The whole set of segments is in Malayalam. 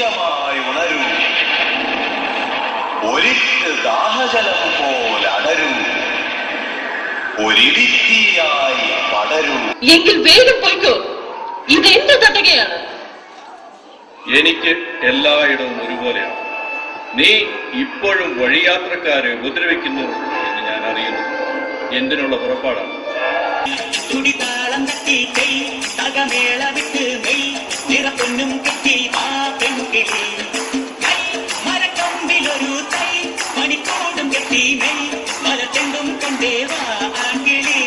വെളിച്ചമായി ഉണരൂ, ഒരിറ്റ് ദാഹജലം പോലടരൂ, ഒരിടിത്തിയായി പടരൂ. എങ്കിൽ വേഗം പോയിക്കോ, ഇതെന്ത് തട്ടുകയാണ്? എനിക്ക് എല്ലായിടവും ഒരുപോലെയാണ്. നീ ഇപ്പോഴും വഴിയാത്രക്കാരെ ഉപദ്രവിക്കുന്നു എന്ന് ഞാൻ അറിയുന്നു. എന്തിനുള്ള പുറപ്പാടാണ്? തുടിതാളം തട്ടി കൈ തകമേള വിട്ട് മെയ് നിറപ്പൊന്നും കെട്ടി ആ പെൺകിളി കൈ മരക്കൊമ്പിലൊരു തൈ മണിക്കൂടും കെട്ടി മെയ് മലത്തെങ്കും കൊണ്ടേവാ ആൺകിളി.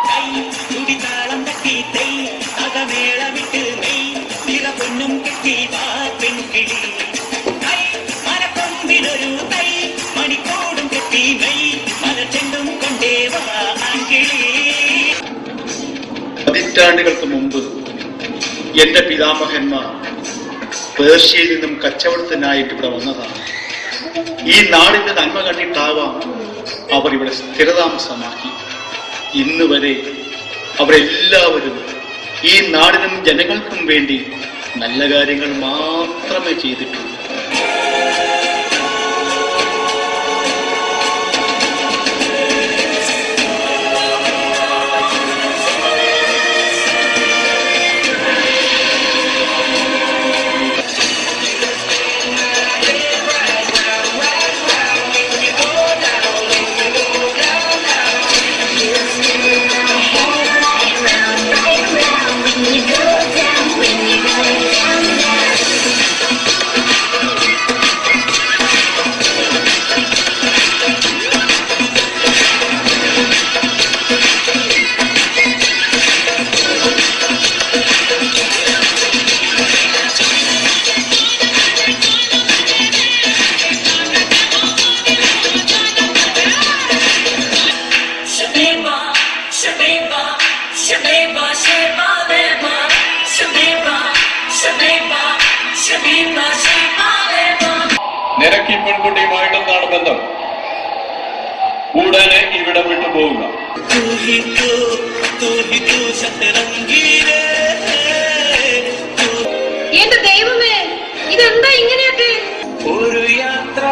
കൈ തുടിതാളം തട്ടി കൈ തകമേള വിട്ട് മെയ് നിറപ്പൊന്നും കെട്ടി ആ പെൺകിളി കൈ മരക്കൊമ്പിലൊരു തൈ മണിക്കൂടും കെട്ടി മെയ് മലത്തെങ്കും കൊണ്ടേവാ ആൺകിളി. പതിറ്റാണ്ടുകൾക്ക് മുമ്പ് എന്റെ പിതാമഹന്മാർ പേർഷ്യയിൽ നിന്നും കച്ചവടത്തിനായിട്ട് ഇവിടെ വന്നതാണ്. ഈ നാടിന്റെ നന്മ കണ്ടിട്ടാവാം അവർ ഇവിടെ സ്ഥിരതാമസമാക്കി. ഇന്ന് വരെ അവരെല്ലാവരും ഈ നാടിനും ജനങ്ങൾക്കും വേണ്ടി നല്ല കാര്യങ്ങൾ മാത്രമേ ചെയ്തിട്ടുള്ളൂ. നിനക്ക് ഈ പെൺകുട്ടിയുമായിട്ട് എന്താണ് ബന്ധം? ഉടനെ ഇവിടെ വിട്ടുപോകുക. എന്റെ ദൈവമേ, ഇതെന്താ ഇങ്ങനെയൊക്കെ? ഒരു യാത്ര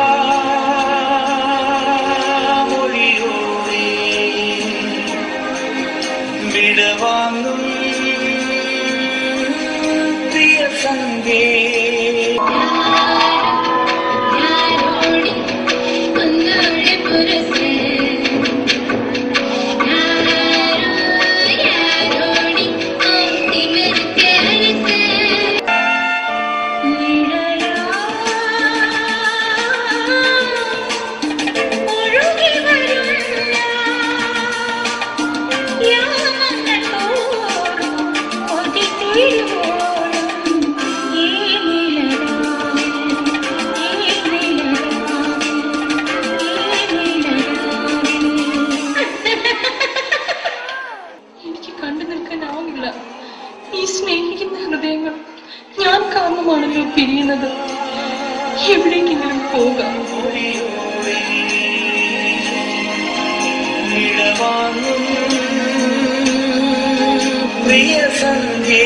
മൊഴിയോടെ വിടവാങ്ങും പ്രിയ സംഗേ. ഈ സ്നേഹിക്കുന്ന ഹൃദയങ്ങൾ ഞാൻ കാരണമാണല്ലോ പിരിയുന്നത്. എവിടേക്കെങ്കിലും പോകാം. പ്രിയ സംഗേ.